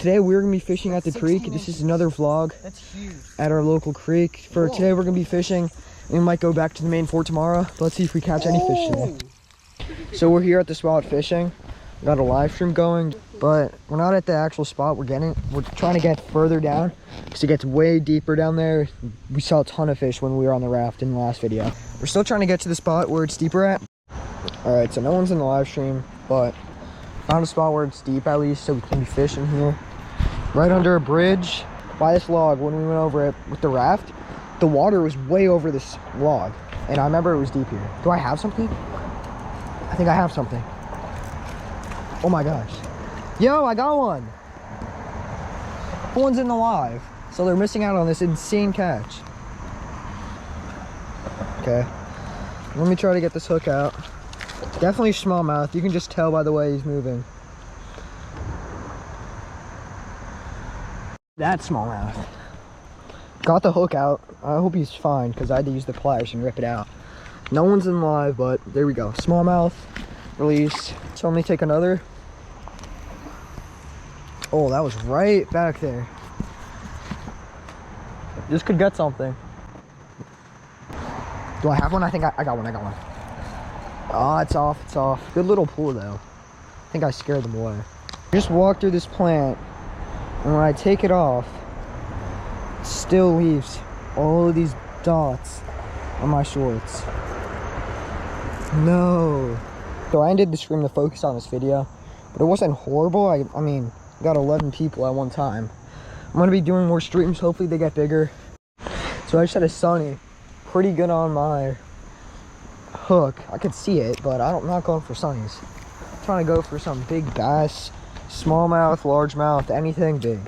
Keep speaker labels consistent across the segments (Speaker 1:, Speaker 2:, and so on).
Speaker 1: today we're gonna be fishing at the creek. This is another vlog.
Speaker 2: That's huge.
Speaker 1: At our local creek. For today, we're gonna be fishing. We might go back to the main fort tomorrow. But let's see if we catch any fish today. So we're here at the spot fishing. We got a live stream going, but we're not at the actual spot. We're trying to get further down because it gets way deeper down there. We saw a ton of fish when we were on the raft in the last video. We're still trying to get to the spot where it's deeper at. All right, so no one's in the live stream, but found a spot where it's deep at least, so we can be fishing here. Right under a bridge by this log. When we went over it with the raft, the water was way over this log, and I remember it was deep here. Do I have something? I think I have something. Oh my gosh. Yo, I got one. One's in the live, so they're missing out on this insane catch. Okay, let me try to get this hook out. Definitely smallmouth. You can just tell by the way he's moving. That's smallmouth. Got the hook out. I hope he's fine because I had to use the pliers and rip it out. No one's in live, but there we go. Smallmouth released. So let me take another. Oh, that was right back there. This could get something. Do I have one? I think I got one. I got one. Oh, it's off. It's off. Good little pull though. I think I scared them away. Just walk through this plant, and when I take it off, it still leaves all of these dots on my shorts. No. So I ended the stream to focus on this video, but it wasn't horrible. I mean, got 11 people at one time. I'm gonna be doing more streams. Hopefully they get bigger. So I just had a sunny, pretty good on my hook. I could see it, but I'm not going for sunnies. I'm trying to go for some big bass, smallmouth, largemouth, anything big.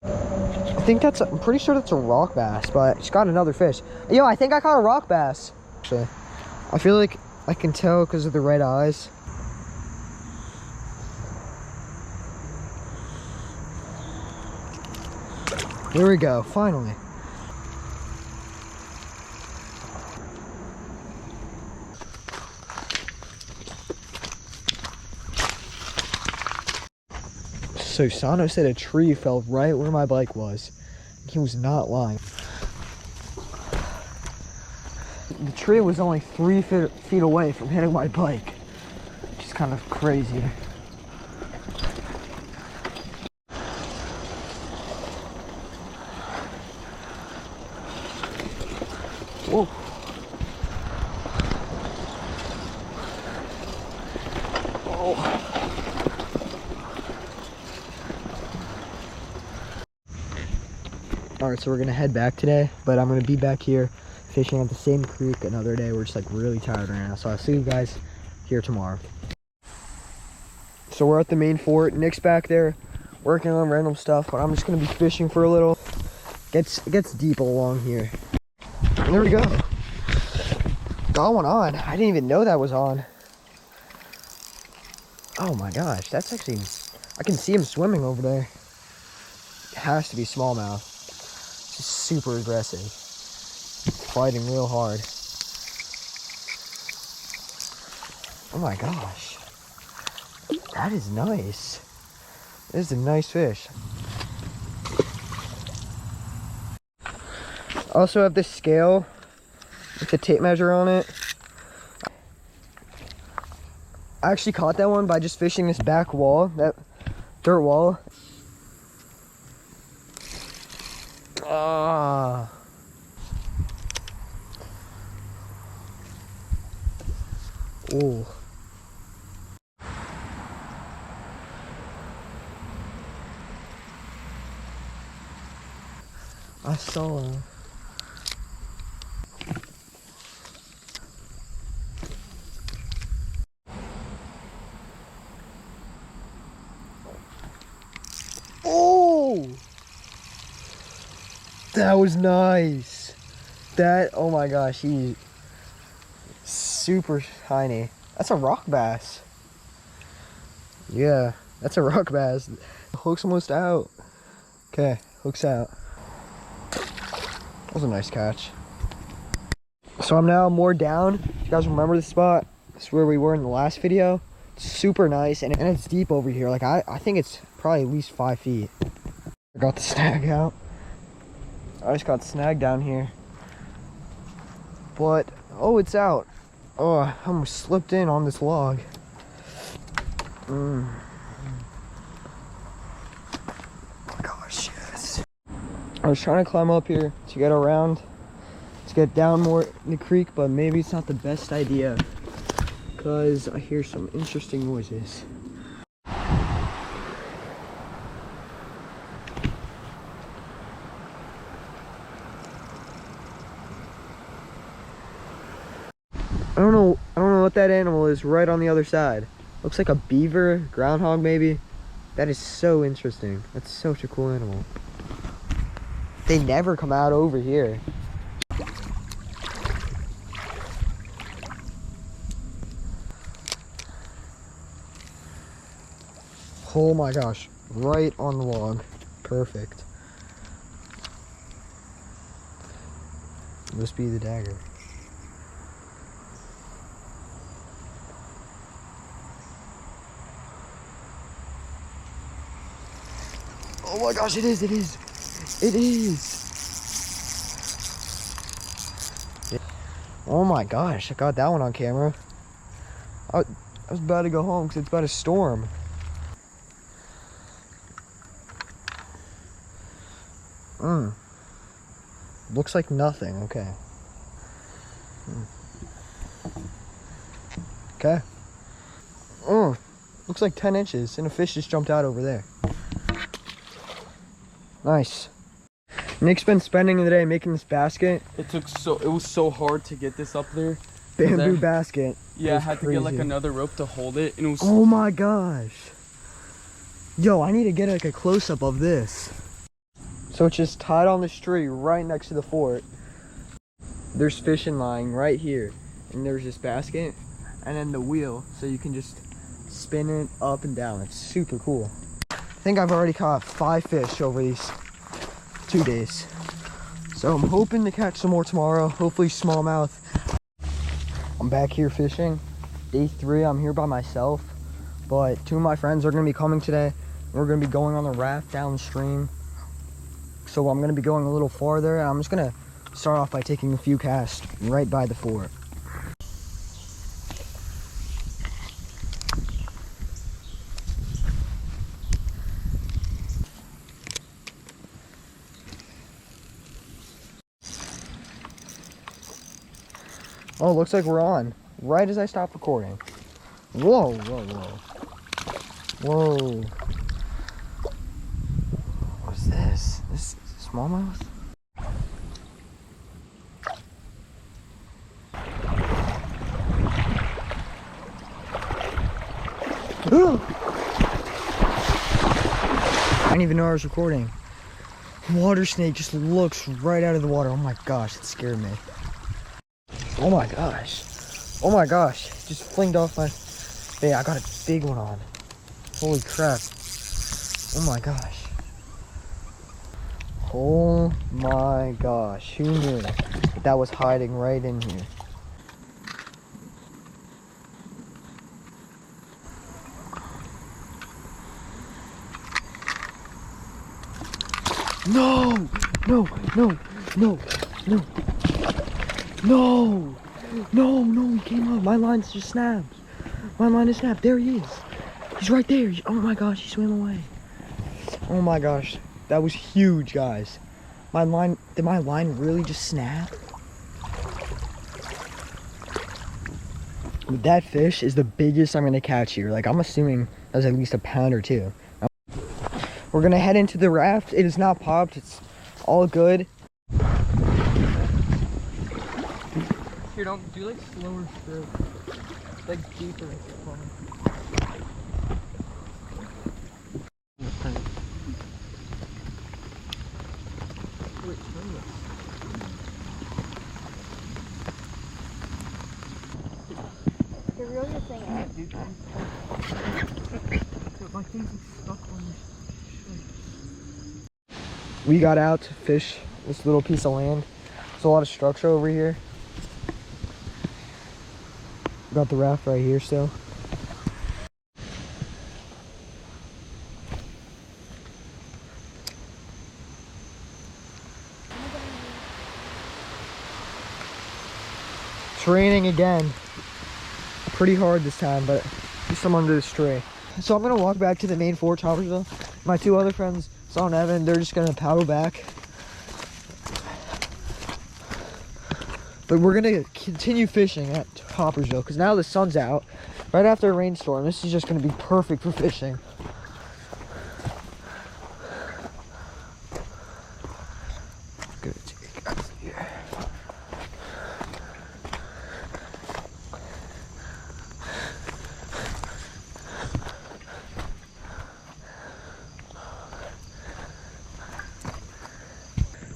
Speaker 1: I think I'm pretty sure that's a rock bass, but it's got another fish. Yo, I think I caught a rock bass. Actually, I feel like I can tell because of the red eyes. Here we go, finally. So Sano said a tree fell right where my bike was. He was not lying. The tree was only 3 feet away from hitting my bike, which is kind of crazy. Whoa. Oh. Alright, so we're gonna head back today, but I'm gonna be back here fishing at the same creek another day. We're just like really tired right now, so I'll see you guys here tomorrow. So we're at the main fort. Nick's back there working on random stuff, but I'm just gonna be fishing for a little. It gets deep along here. And there we go. Got one on. I didn't even know that was on. Oh my gosh, that's actually, I can see him swimming over there. It has to be smallmouth. Just super aggressive. Fighting real hard. Oh my gosh. That is nice. This is a nice fish. I also have this scale with the tape measure on it. I actually caught that one by just fishing this back wall, that dirt wall. Ah. Oh. I saw him. Oh! That was nice. Oh my gosh, he's super tiny. That's a rock bass. Yeah, that's a rock bass. The hook's almost out. Okay, hook's out. That was a nice catch. So I'm now more down. If you guys remember this spot, this is where we were in the last video. It's super nice, and it's deep over here. Like I think it's probably at least 5 feet. I got the snag out. I just got snagged down here. But, oh, it's out. Oh, I almost slipped in on this log. Oh my gosh, yes. I was trying to climb up here to get around, to get down more in the creek, but maybe it's not the best idea because I hear some interesting noises. I don't know what that animal is right on the other side. Looks like a beaver, groundhog maybe. That is so interesting. That's such a cool animal. They never come out over here. Oh my gosh, right on the log. Perfect. Must be the dagger. Oh my gosh, it is. Oh my gosh, I got that one on camera. I was about to go home because it's about to storm. Looks like nothing, okay. Okay. Oh, looks like 10 inches and a fish just jumped out over there. Nice. Nick's been spending the day making this basket.
Speaker 2: It was so hard to get this up there.
Speaker 1: Bamboo basket.
Speaker 2: Yeah, I had to get like another rope to hold it, and it was.
Speaker 1: Oh my gosh. Yo, I need to get like a close-up of this. So it's just tied on this tree right next to the fort. There's fishing line right here, and there's this basket, and then the wheel, so you can just spin it up and down. It's super cool. I think I've already caught 5 fish over these 2 days. So I'm hoping to catch some more tomorrow, hopefully smallmouth. I'm back here fishing. Day 3, I'm here by myself, but 2 of my friends are gonna be coming today. We're gonna be going on the raft downstream. So I'm gonna be going a little farther, and I'm just gonna start off by taking a few casts right by the fort. Oh, looks like we're on. Right as I stop recording. Whoa, whoa, whoa. Whoa. What's this? This is smallmouth? I didn't even know I was recording. Water snake just looks right out of the water. Oh my gosh, it scared me. Oh my gosh. Oh my gosh. Just flinged off my... Hey, I got a big one on. Holy crap. Oh my gosh. Oh my gosh. Who knew that was hiding right in here? No! No! No! No! No! No! No! No! He came up. My line's just snapped. My line is snapped. There he is. He's right there. Oh my gosh! He swam away. Oh my gosh! That was huge, guys. My line. Did my line really just snap? That fish is the biggest I'm gonna catch here. Like, I'm assuming that was at least a pound or 2. We're gonna head into the raft. It is not popped. It's all good.
Speaker 2: Here, don't do like slower strokes, like deeper.
Speaker 3: You're really saying
Speaker 2: My things are stuck on this.
Speaker 1: We got out to fish this little piece of land. There's a lot of structure over here. Got the raft right here still. It's raining again. Pretty hard this time, but at least I'm under this tree. So I'm gonna walk back to the main fort, Hoppersville. My two other friends, Saul and Evan, they're just gonna paddle back. But we're gonna continue fishing at Hoppersville because now the sun's out. Right after a rainstorm, this is just gonna be perfect for fishing. Good take out here.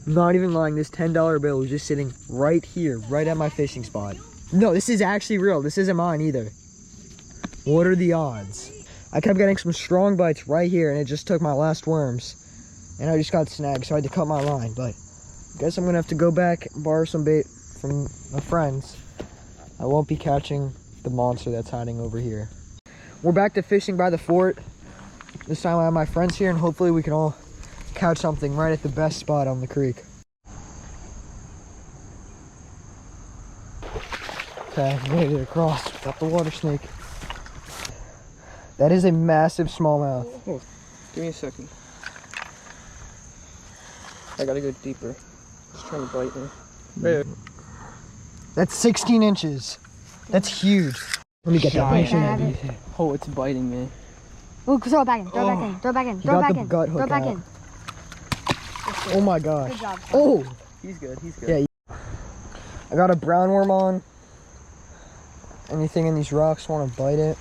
Speaker 1: I'm not even lying, this $10 bill was just sitting right here, right at my fishing spot. No, this is actually real. This isn't mine either. What are the odds? I kept getting some strong bites right here and it just took my last worms. And I just got snagged, so I had to cut my line. But I guess I'm gonna have to go back and borrow some bait from my friends. I won't be catching the monster that's hiding over here. We're back to fishing by the fort. This time I have my friends here and hopefully we can all catch something right at the best spot on the creek. Okay, made it across. Got the water snake. That is a massive smallmouth.
Speaker 2: Oh, give me a second. I gotta go deeper. It's trying to bite me. Right.
Speaker 1: That's 16 inches. That's huge. Let me get that.
Speaker 2: Oh, it's biting me.
Speaker 3: Ooh, throw it back in, throw it back in, throw it back in, throw it back in, throw it back in.
Speaker 1: Oh my gosh.
Speaker 3: Good job.
Speaker 1: Oh!
Speaker 2: He's good, he's good.
Speaker 1: Yeah. I got a brown worm on. Anything in these rocks want to bite it.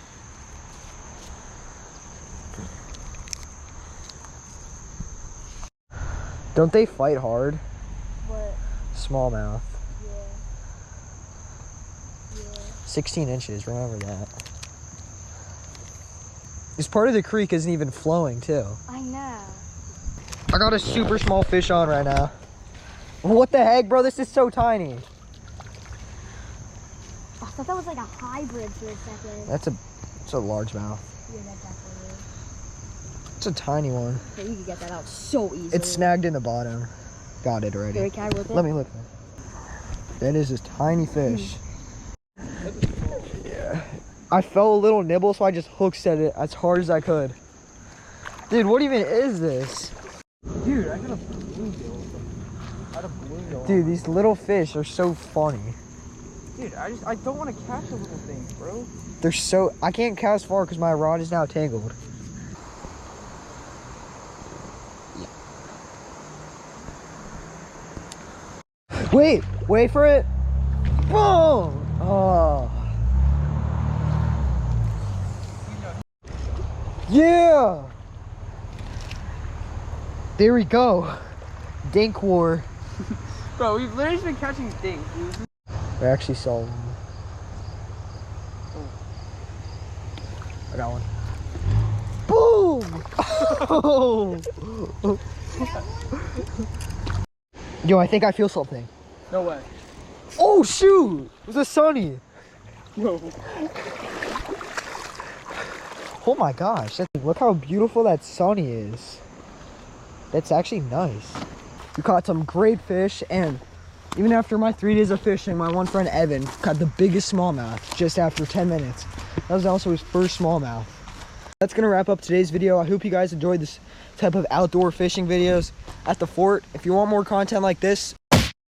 Speaker 1: Don't they fight hard?
Speaker 3: What?
Speaker 1: Smallmouth.
Speaker 3: Yeah. Yeah.
Speaker 1: 16 inches, remember that. This part of the creek isn't even flowing too.
Speaker 3: I know.
Speaker 1: I got a super small fish on right now. What the heck, bro? This is so tiny.
Speaker 3: I thought that was like a hybrid for a second.
Speaker 1: It's a largemouth.
Speaker 3: Yeah, that's actually it.
Speaker 1: It's a tiny one.
Speaker 3: So you could get that out so easily.
Speaker 1: It's snagged in the bottom. Got it already.
Speaker 3: Here, can I rip it?
Speaker 1: Let me look. That is a tiny fish. Yeah. I felt a little nibble, so I just hook set it as hard as I could. Dude, what even is this?
Speaker 2: Dude, I got a bluegill.
Speaker 1: Dude, these little fish are so funny.
Speaker 2: Dude, I don't want to catch the little things, bro.
Speaker 1: They're so, I can't cast far because my rod is now tangled. Wait for it. Boom! Oh. Yeah! There we go. Dink war.
Speaker 2: Bro, we've literally been catching things, dude.
Speaker 1: I actually saw one. Oh. I got one. Boom! Oh. Yo, I think I feel something.
Speaker 2: No way.
Speaker 1: Oh shoot! It was a sunny.
Speaker 2: No.
Speaker 1: Oh my gosh, look how beautiful that sunny is. That's actually nice. We caught some great fish, and even after my 3 days of fishing, my one friend Evan caught the biggest smallmouth just after 10 minutes. That was also his first smallmouth. That's gonna wrap up today's video. I hope you guys enjoyed this type of outdoor fishing videos at the fort. If you want more content like this,